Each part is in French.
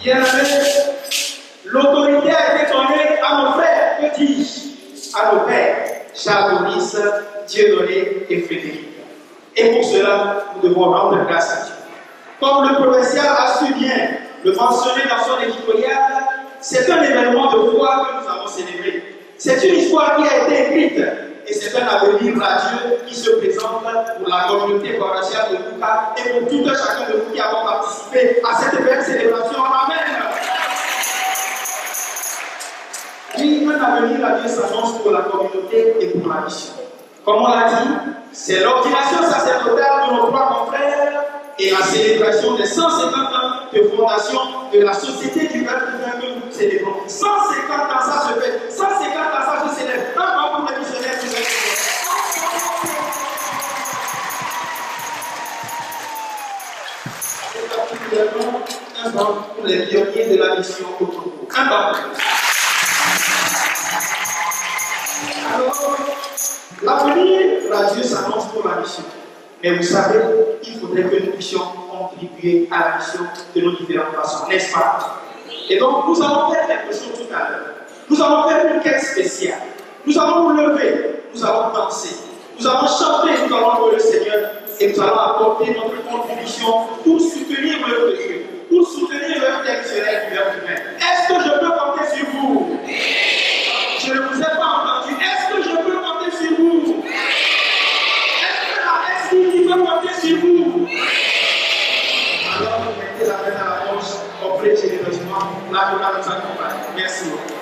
Bien, l'autorité a été donnée à nos frères, que dis-je, à nos pères, Charles Maurice, Dieudonné et Frédéric. Et pour cela, nous devons rendre grâce à Dieu. Comme le provincial a su bien le mentionner dans son éditorial, c'est un événement de foi que nous avons célébré. C'est une histoire qui a été écrite et c'est un avenir radieux qui se présente pour la communauté paroissiale de Lucas et pour tout un chacun de nous qui avons participé à cette belle célébration. Amen. Oui, un avenir radieux s'annonce pour la communauté et pour la mission. Comme on l'a dit, c'est l'ordination sacerdotale de nos trois confrères et la célébration des 150 ans de fondation de la Société du Verbe divin que nous célébrons. 150 ans, ça se fait. 150 ans, ça se célèbre. Un an pour les missionnaires du Verbe divin. Et particulièrement, un an pour les pionniers de la mission au Togo. Un an. Alors, l'avenir radieux s'annonce pour la mission. Mais vous savez, il faudrait que nous puissions contribuer à la mission de nos différentes façons, n'est-ce pas? Et donc, nous allons faire quelque chose tout à l'heure. Nous allons faire une quête spéciale. Nous allons nous lever, nous allons danser, nous allons chanter, nous allons louer le Seigneur et nous allons apporter notre contribution pour soutenir l'œuvre de Dieu, pour soutenir l'œuvre exceptionnelle du Verbe divin. Est-ce que je peux compter sur vous? Je ne vous ai pas entendu. Est-ce que je peux compter sur vous? Qui peut compter sur vous? Alors, vous mettez la main à la poche, offrez généreusement, la gloire nous accompagne. Merci beaucoup.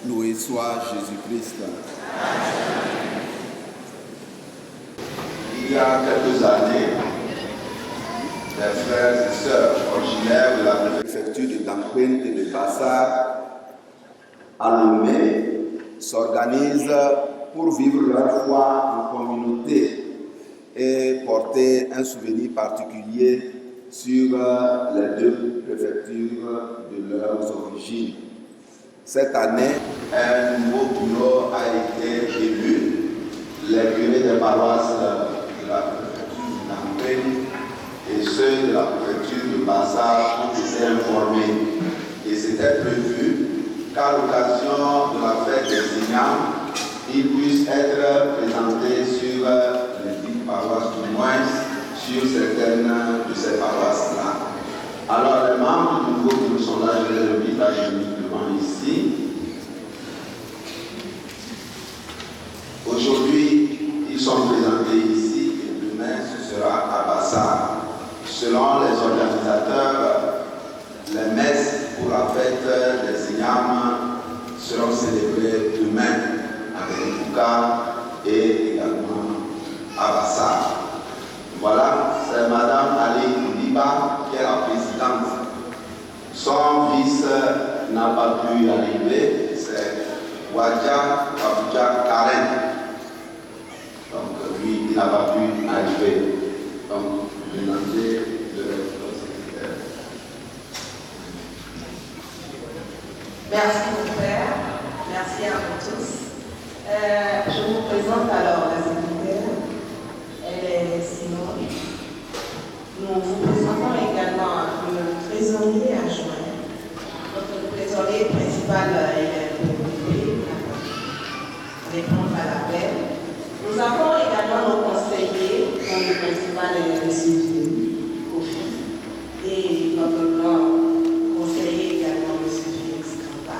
Loué soit Jésus-Christ. Il y a quelques années, les frères et sœurs originaires de la préfecture de Dampen et de Bassar à Lomé s'organisent pour vivre leur foi en communauté et porter un souvenir particulier sur les deux préfectures de leurs origines. Cette année, un nouveau bureau a été élu. Les curés des paroisses de la préfecture de Dampen et ceux de la préfecture de Bassar ont été informés. Et c'était prévu qu'à l'occasion de la fête des Signants, ils puissent être présentés sur les 10 paroisses, du moins sur certaines de ces paroisses-là. Alors, les membres du nouveau bureau sont là, je les invite à venir devant ici. Aujourd'hui, ils sont présentés ici et demain, ce sera à Bassar. Selon les organisateurs, les messes pour la fête des Signams seront célébrées demain à Benouka et également à Bassar. Voilà, c'est Madame Ali Liba qui est la présidente. Son fils n'a pas pu arriver, c'est Wadja Kabouja Karen. Donc lui, il n'a pas pu arriver. Donc, je vais demander le secrétaire. Merci mon frère, merci à vous tous. Je vous présente alors la secrétaire, elle est Simone. Nous vous présentons également le trésorier adjoint. Notre trésorier principal est occupé, répondre à l'appel. Nous avons également nos conseillers, dont le principal est M. Kofi, et notre grand conseiller également M. Félix Kampa.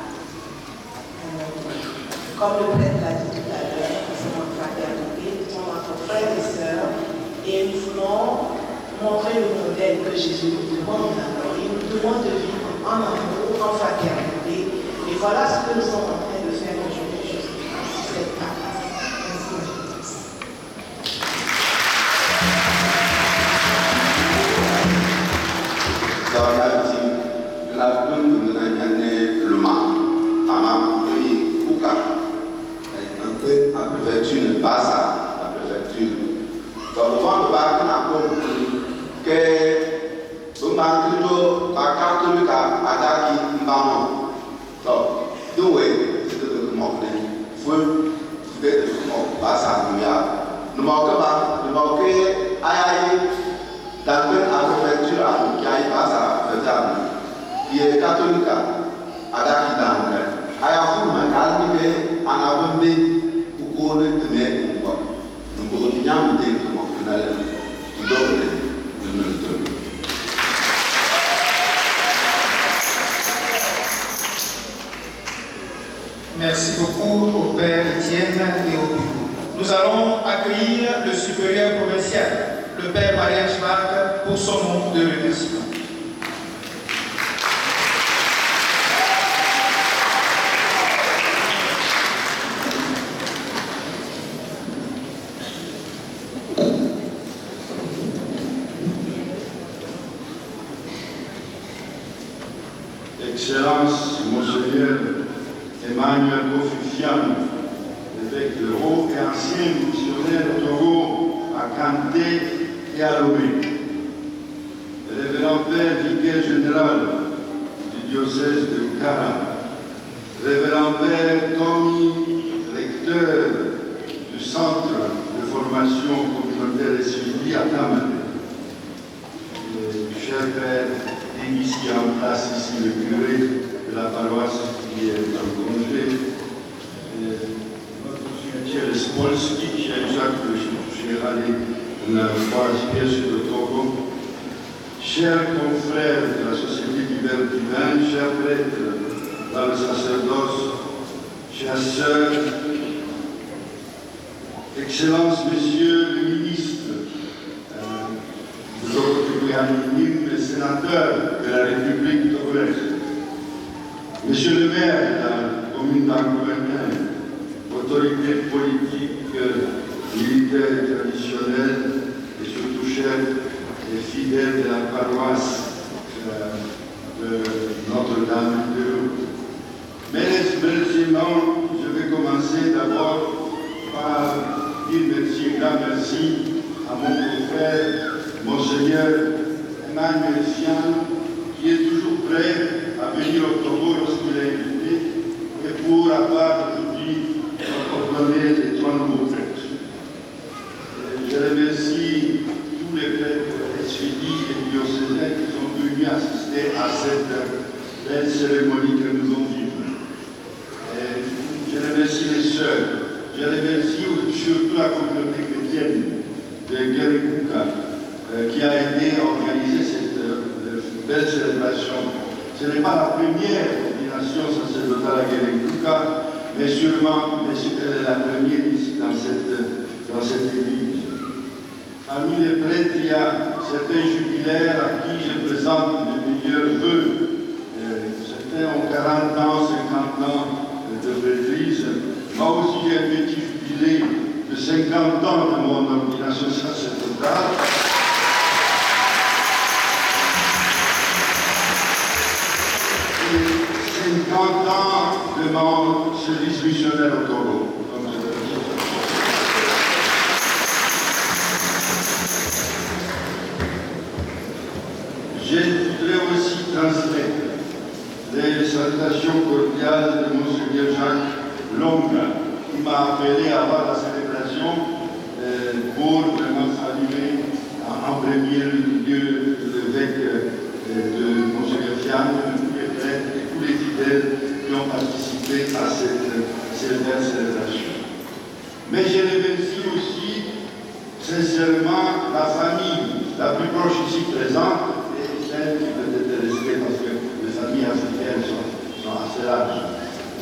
Comme le prêtre l'a dit tout à l'heure, nous sommes en fraternité, nous sommes entre frères et sœurs, et nous voulons montrer le modèle que Jésus nous demande. Alors, il nous demande de vivre en amour, en fraternité, et voilà ce que nous sommes en train de faire aujourd'hui, justement, sur cette paroisse. Merci à tous. La préfecture ne passe à la préfecture. Donc, le vent de Bac n'a pas que le manquito à catholique à Daki Mbamo. Donc, d'où est ce que le monde faut faire le monde passe à New York. Nous manquons pas, nous manquons aïe dans la préfecture qui aille passe à la préfecture qui est catholique à Daki Dang. Aïe à fou, mais calme, en avant de pour le tenir pour nous continuons à me dire comment on a le Merci beaucoup au Père Étienne et au bureau. Nous allons accueillir le supérieur provincial, le Père Mariage Marc, pour son mot de remerciement. Excellence, Monseigneur Emmanuel Kofifian, évêque de Haut et ancien missionnaire au Togo, à Kanté et à Lomé. Révérend Père vicaire général du diocèse de Kara. Révérend Père Tommy, recteur du centre de formation communautaire et suivi à Tamale. Cher Père, ici en place, ici le curé de la paroisse qui est en congé, notre cher Spolski, cher Jacques, cher Ali, la pièce de Togo, chers confrères de la Société du Verbe divin, chers prêtres dans le sacerdoce, chers sœurs, Excellences, Messieurs le ministre, les sénateurs de la République togolaise, Monsieur le maire de la commune d'Angoulême, autorités politiques, militaires et traditionnelles, et surtout chefs et fidèles de la paroisse de Notre-Dame de Lourdes. Mes remerciements, je vais commencer d'abord par dire merci, grand merci à mon frère, Monseigneur Emmanuel Sian, qui est toujours prêt à venir au Togo lorsqu'il est invité et pour avoir aujourd'hui ordonné les 3 nouveaux prêtres. Je remercie tous les prêtres essudies et diocésains qui sont venus assister à cette belle cérémonie que nous allons vivre. Je remercie les sœurs. Je remercie surtout la communauté chrétienne de Guériguka qui a aidé à organiser cette belle célébration. Ce n'est pas la première ordination sacerdotale à Guériguka, mais sûrement elle est la première ici dans cette église. Parmi les prêtres, il y a certains jubilaires à qui je présente les meilleurs vœux. Certains ont 40 ans, 50 ans de l'église. Moi aussi, j'ai un petit jubilé de 50 ans de mon ordination sacerdotale. Et 50 ans de mon service missionnaire au Togo. Je voudrais aussi transmettre les salutations cordiales de Monseigneur Jacques Longa, qui m'a appelé avant la célébration pour vraiment saluer en premier lieu l'évêque de Monseigneur Fian, tous les prêtres et tous les fidèles qui ont participé à cette belle célébration. Mais je remercie aussi sincèrement la famille la plus proche ici présente, et celle qui peut être restée parce que les familles africaines sont assez larges.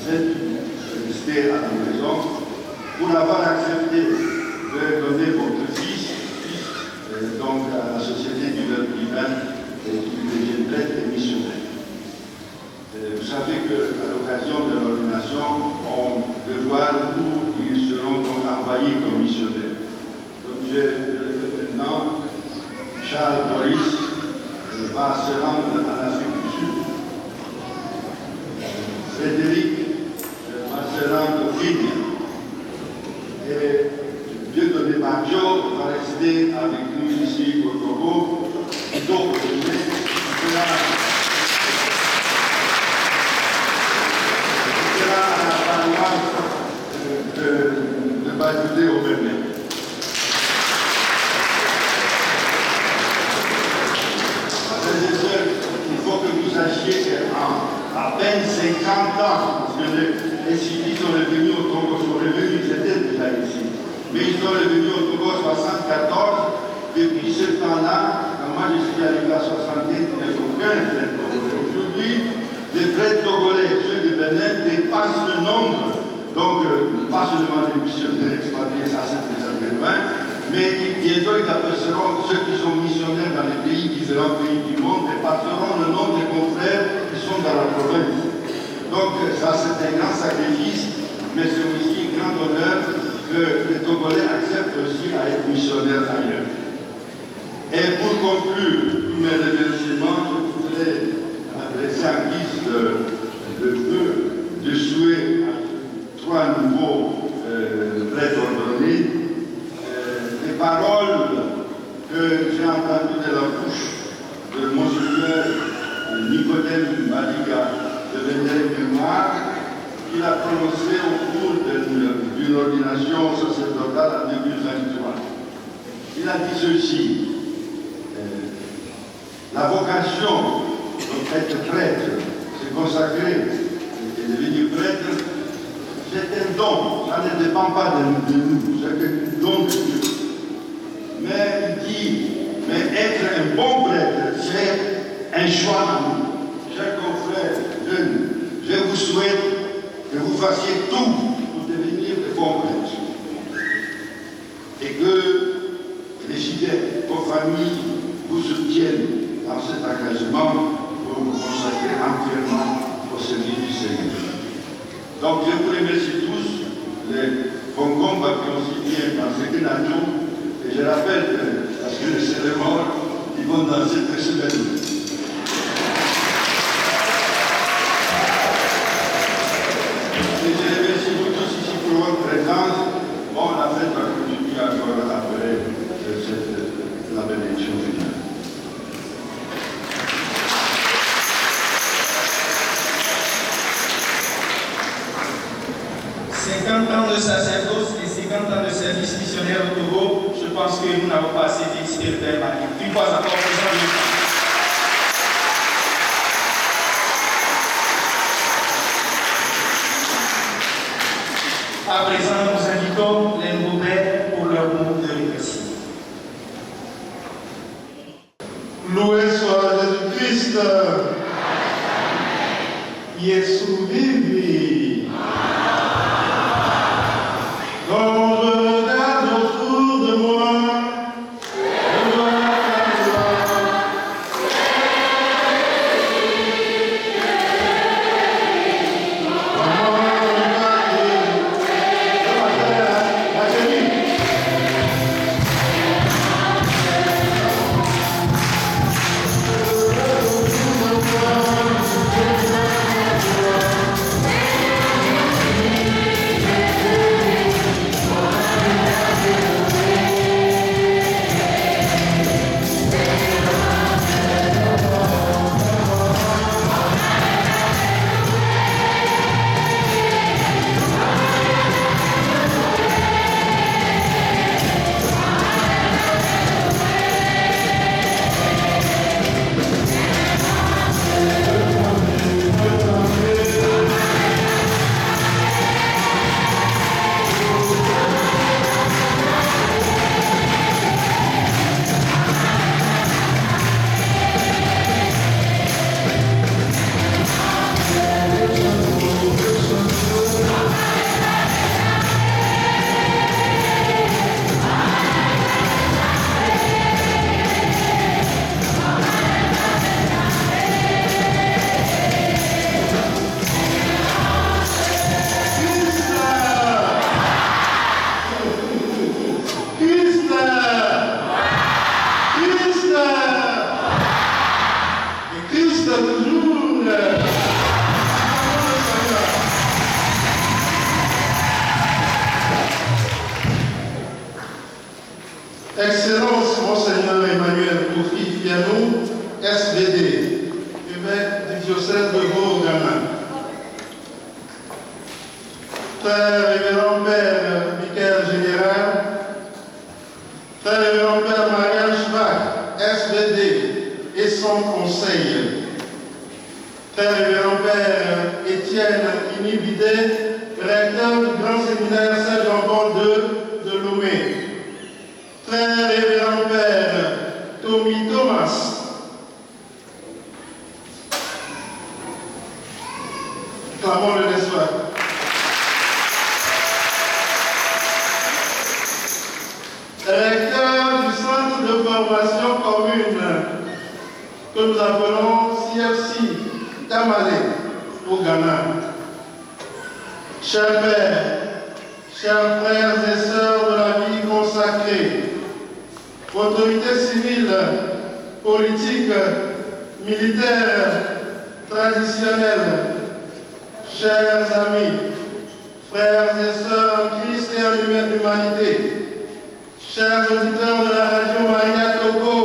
Celle qui est restée à la maison pour avoir accepté de donner votre fils donc à la Société du Verbe divin et qui devient prêtre et missionnaire. Vous savez qu'à l'occasion de l'ordination, on peut voir où ils seront donc envoyés comme missionnaires. Donc je maintenant, Charles Boris va se rendre en Afrique du Sud. Frédéric va se rendre au Kenya. Et Dieudonné Maggio va rester avec nous ici au Togo. Donc, à la paroisse de Badoudé au Bénin. Il faut que vous sachiez qu'en à peine 50 ans, parce que les civiles sont revenus au Togo, ils étaient déjà ici, mais ils sont revenus au Togo en 1974. Depuis ce temps-là, quand moi je suis arrivé à 70, il n'y a aucun prêtre togolais. Aujourd'hui, les prêtres togolais, ceux de Bénin, dépassent le nombre. Donc, pas seulement les missionnaires expatriés, ça c'est des années 20, mais bientôt ils apercevront ceux qui sont missionnaires dans les différents pays du monde, dépasseront le nombre de confrères qui sont dans la province. Donc, ça c'est un grand sacrifice, mais c'est aussi un grand honneur que les Togolais acceptent aussi à être missionnaires ailleurs. Et pour conclure tous mes remerciements, je voudrais adresser en guise de vœu, de souhait à 3 nouveaux prêtres ordonnés, les paroles que j'ai entendues de la bouche de Monseigneur Nicodème Maliga de Vénère Mémoire, qu'il a prononcé au cours d'une ordination sacerdotale en 2023. Il a dit ceci: la vocation d'être prêtre, se consacrer et devenir prêtre, c'est un don, ça ne dépend pas de nous, c'est un don de Dieu. Mais il dit, mais être un bon prêtre, c'est un choix à nous. Chers confrères jeunes, je vous souhaite que vous fassiez tout pour devenir de bons prêtres. Et que les fidèles, vos familles, vous soutiennent dans cet engagement pour vous consacrer entièrement au service du Seigneur. Donc je vous remercie tous, les Concombes qui ont signé dans ce Kenato, et je rappelle que, parce que les célébrants, ils vont danser très semaine. Et je remercie vous tous ici pour votre présence. Bon, la fête va continuer encore après la bénédiction finale. Ans de sacerdoce et 50 ans de service missionnaire au Togo, je pense que nous n'avons pas assez d'expérience. Une fois encore, à présent, nous invitons les Mauvais pour leur mot de remerciement. Loué soit Jésus-Christ. Yesu vivi. Quand je regarde autour de moi, je vois ta joie. Excellence, Monseigneur Emmanuel Kofi-Fianou, SVD, évêque du diocèse de Bourg-Ghana. Très révérend Père Vicaire Général, Très révérend Père Marianne Schbach, SVD, et son conseil. Très révérend Père Étienne Inibidé, recteur du Grand Séminaire Saint-Jean-Paul II de Lomé. Très révérend Père Tommy Thomas, clamons le l'espoir. Recteur du centre de formation commune que nous appelons CFC Tamale au Ghana. Chers pères, chers frères et sœurs de la vie consacrée, autorités civiles, politiques, militaires, traditionnelles, chers amis, frères et sœurs en Christ et en humanité, chers auditeurs de la radio Maria Togo,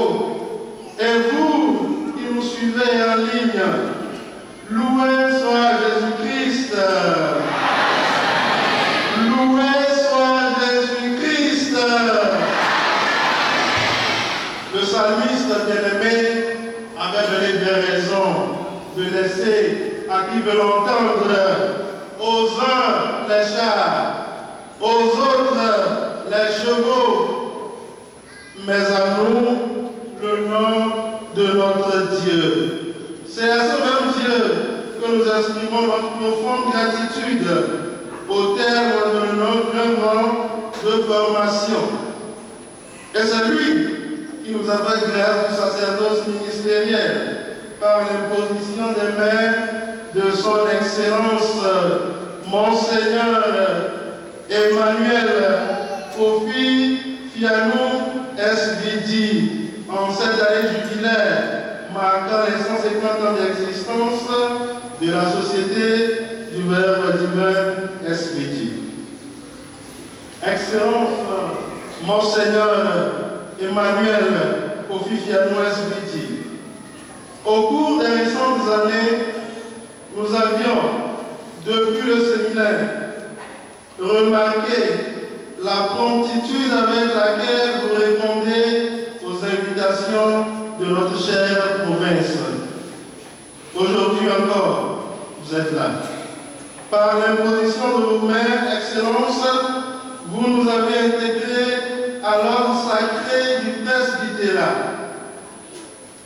et vous qui nous suivez en ligne, loué soit Jésus-Christ. Loué soit Jésus-Christ. Le psalmiste bien-aimé avait donné des raisons de laisser à qui veut l'entendre, aux uns les chars, aux autres les chevaux, mais à nous le nom de notre Dieu. C'est à ce même Dieu que nous exprimons notre profonde gratitude au terme de notre an de formation. Et c'est lui qui nous a fait grâce du sacerdoce ministériel par l'imposition des mains de son Excellence Monseigneur Emmanuel Kofi Fianou SVD, en cette année jubilaire marquant les 150 ans d'existence de la Société du Verbe divin SVD. Excellence, Monseigneur Emmanuel Kofi Fianou SVD, au cours des récentes années, nous avions, depuis le séminaire, remarqué la promptitude avec laquelle vous répondez aux invitations de notre chère province. Aujourd'hui encore, vous êtes là. Par l'imposition de vos mains, Excellence, vous nous avez intégrés à l'ordre sacré du presbytérat.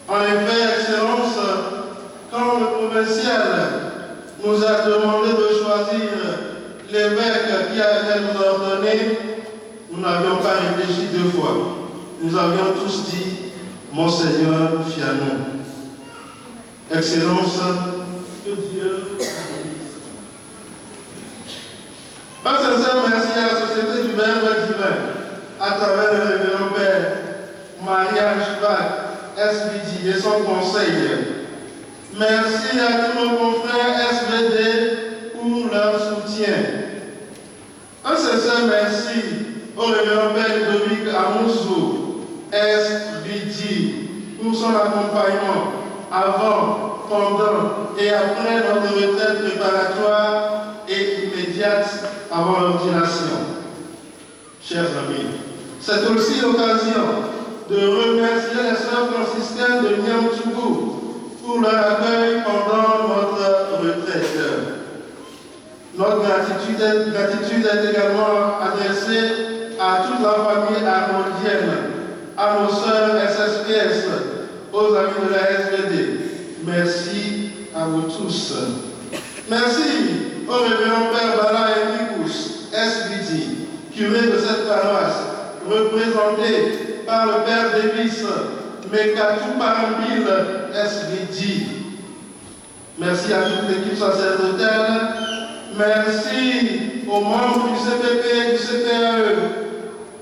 En effet, Excellence, quand le provincial nous a demandé de choisir l'évêque qui allait nous ordonner, nous n'avions pas réfléchi deux fois. Nous avions tous dit Monseigneur Fianou. Excellence, que Dieu. Un sincère merci à la Société du Verbe divin, à travers le révérend Père Marianne Schwab, SVD et son conseil. Merci à tous nos confrères SVD pour leur soutien. Un sincère merci au révérend Père Ludovic Amouzou, SVD, pour son accompagnement avant, pendant et après notre retraite préparatoire et immédiate avant l'ordination. Chers amis, c'est aussi l'occasion de remercier les sœurs franciscaines de Niamtougou pour leur accueil pendant notre retraite. Notre gratitude est également adressée à toute la famille armondienne, à nos sœurs SSPS, aux amis de la SVD. Merci à vous tous. Merci au révérend Père Bala Enricous, SVD, curé de cette paroisse, représenté par le Père Davis, Mekatou Parambil, SVD. Merci à toute l'équipe sacerdotale. Merci aux membres du CPP et du CPAE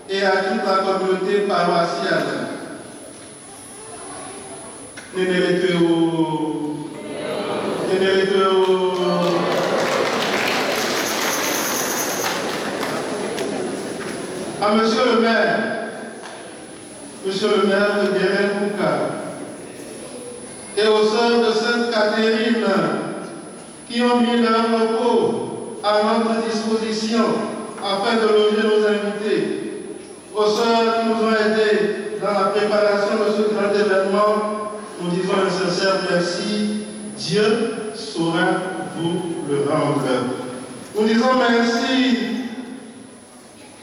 et à toute la communauté paroissiale. À Monsieur le maire de Guéret-Mouka, et aux sœurs de Sainte-Catherine qui ont mis leur repos à notre disposition afin de loger nos invités, aux sœurs qui nous ont aidés dans la préparation de ce grand événement, nous disons un sincère merci. Dieu saura vous le rendre. Nous disons merci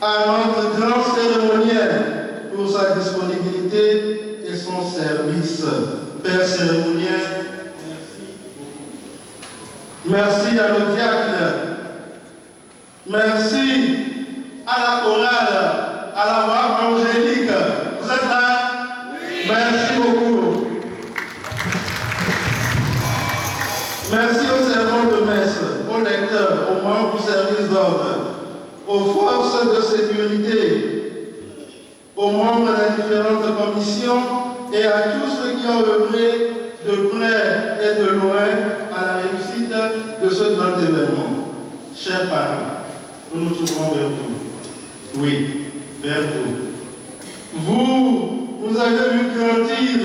à notre grand cérémoniaire pour sa disponibilité et son service. Père cérémoniaire, merci à nos diacres, merci à la chorale, à la voix angélique. Vous êtes là? Oui. Merci beaucoup. Merci aux servants de messe, aux lecteurs, aux membres du service d'ordre, aux forces de sécurité, aux membres des différentes commissions et à tous ceux qui ont œuvré de près et de loin à la réussite de ce grand événement. Chers parents, nous nous tournons vers vous. Oui, vers vous. Vous, vous avez vu grandir.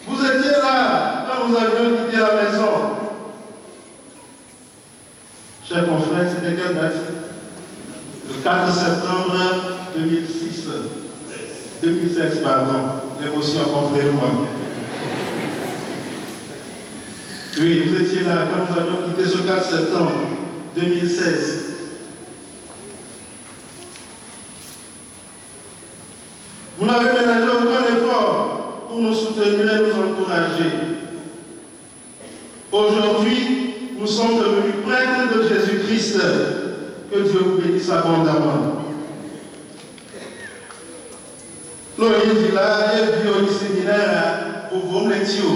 Vous étiez là quand nous avions quitté la maison. Chers confrères, c'était quelle date? Le 4 septembre 2016, pardon. L'émotion confrère-moi. Oui, vous étiez là quand nous avions quitté ce 4 septembre 2016. Vous n'avez ménagé aucun effort pour nous soutenir et nous encourager. Aujourd'hui, nous sommes devenus prêtres de Jésus-Christ. Que Dieu vous bénisse abondamment. Loïs dit là, il y a eu séminaire au Vomletio.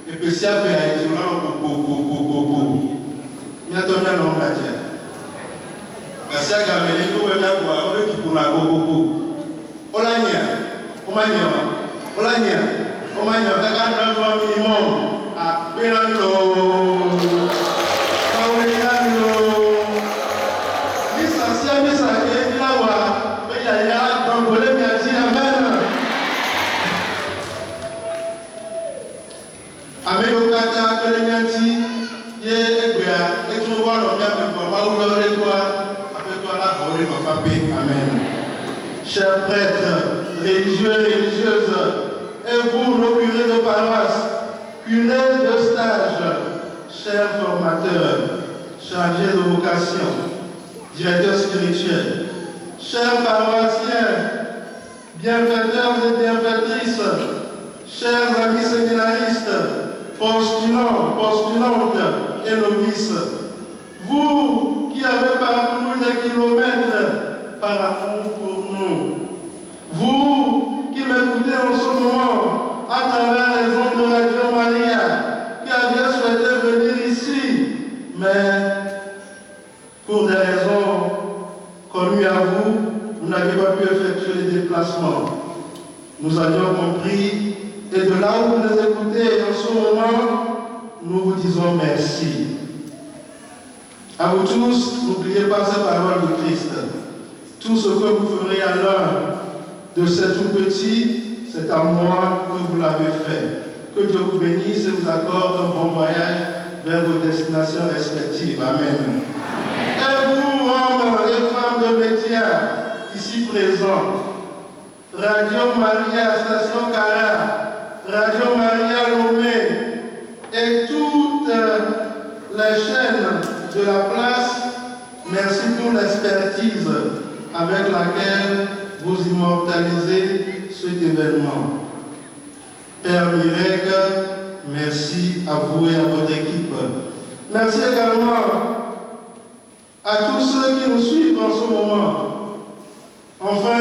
Et puis, si après, il y a eu beaucoup. Il y a donné Merci à Gamélie, nous venons à voir, on qui pour la gogo. Olania, Omania, un minimum à Pelando. Amen. Chers prêtres, religieux et religieuses, et vous, nos curés de paroisse, curés de stage, chers formateurs, chargés de vocation, directeurs spirituels, chers paroissiens, bienfaiteurs et bienfaitrices, chers amis séminaristes, postulants, postulantes et novices, vous qui avez parcouru des kilomètres par amour pour nous, vous qui m'écoutez en ce moment à travers les ondes de Radio Maria, qui aviez souhaité venir ici, mais pour des raisons connues à vous, vous n'avez pas pu effectuer les déplacements. Nous avions compris, et de là où vous nous écoutez en ce moment, nous vous disons merci. À vous tous, n'oubliez pas ces paroles de Christ. Tout ce que vous ferez à l'un de ces tout petits, c'est à moi que vous l'avez fait. Que Dieu vous bénisse et vous accorde un bon voyage vers vos destinations respectives. Amen. Et vous, hommes et femmes de médias, ici présents, Radio Maria, Station Cara, Radio Maria Lomé et toutes les chaînes de la place, merci pour l'expertise avec laquelle vous immortalisez cet événement. Père Mirek, merci à vous et à votre équipe. Merci également à tous ceux qui nous suivent en ce moment. Enfin,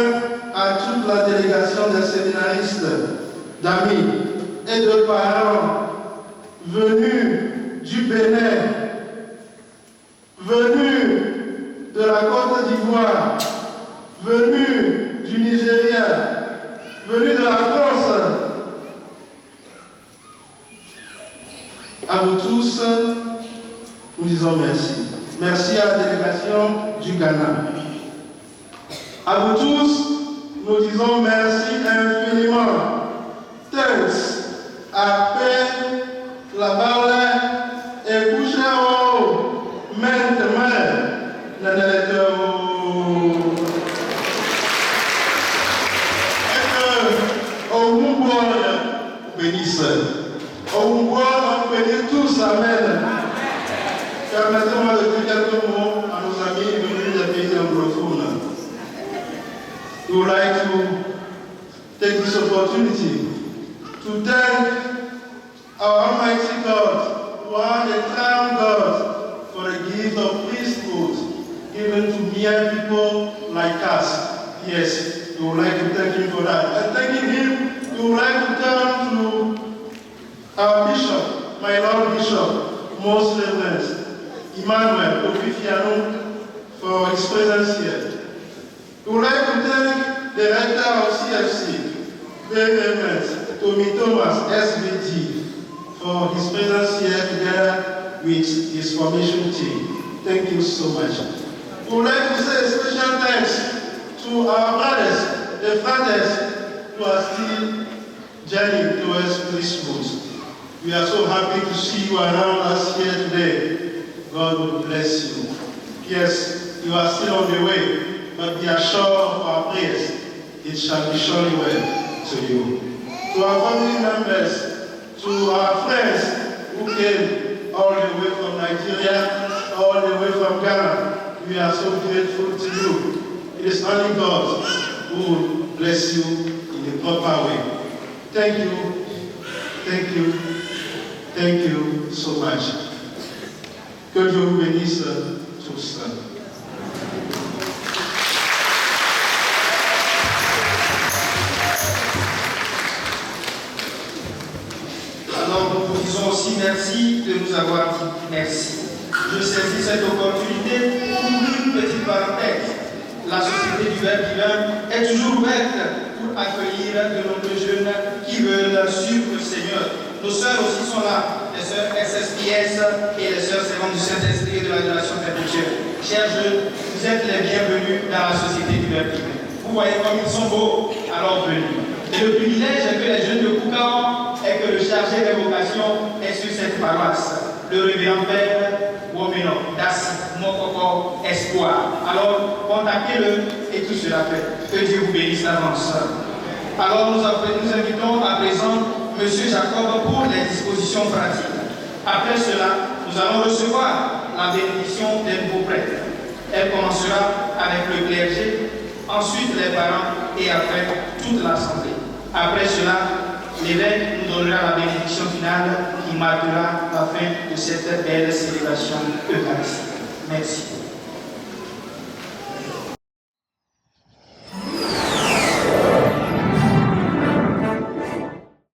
à toute la délégation des séminaristes, d'amis et de parents venus du Bénin, venus de la Côte d'Ivoire, venus du Nigeria, venus de la France. À vous tous, nous disons merci. Merci à la délégation du Ghana. À vous tous, nous disons merci infiniment. Thanks à paix, la balle et coucher maintenant, la lettre au Mouboua bénisse. Au Mouboua, on bénit tous, amen. Permettez-moi de dire quelques mots à nos amis venus des pays anglophones. We would like to take this opportunity to thank our Almighty God, who are the crown God, for the gift of priesthood given to mere people like us. Yes, we would like to thank Him for that. And thanking Him, we would like to turn to our Bishop, my Lord Bishop, Most Reverend Emmanuel Ofifiano, for his presence here. We would like to thank the Rector of CFC, Very Reverend Tommy Thomas, SVD, for his presence here together with his formation team. Thank you so much. We would like to say a special thanks to our brothers, the fathers who are still journeying towards priesthood. We are so happy to see you around us here today. God will bless you. Yes, you are still on the way, but be assured of our prayers. It shall be surely well to you. To our family members, to our friends who came all the way from Nigeria, all the way from Ghana, we are so grateful to you. It is only God who will bless you in the proper way. Thank you, thank you, thank you so much. Que Dieu vous bénisse tous. Alors nous vous disons aussi merci de nous avoir dit merci. Je saisis cette opportunité pour ouvrir une petite petite parenthèse, la Société du Verbe Divin est toujours ouverte pour accueillir de nombreux jeunes qui veulent suivre le Seigneur. Nos sœurs aussi sont là, les sœurs SSPS et les sœurs servantes du Saint-Esprit et de l'adoration perpétuelle. Chers jeunes, vous êtes les bienvenus dans la Société du Verbe Divin. Vous voyez comme ils sont beaux, alors venez. Et le privilège que les jeunes de Koukaon est que le chargé des vocations est sur cette paroisse, le révérend Père Womeno, Dassi, Mokoko, Espoir. Alors, contactez-le et tout sera fait. Que Dieu vous bénisse d'avance. Alors, nous invitons à présent M. Jacob pour les dispositions pratiques. Après cela, nous allons recevoir la bénédiction des nouveaux prêtres. Elle commencera avec le clergé, ensuite les parents et après toute l'assemblée. Après cela, l'évêque nous donnera la bénédiction finale qui marquera la fin de cette belle célébration eucharistique. Merci.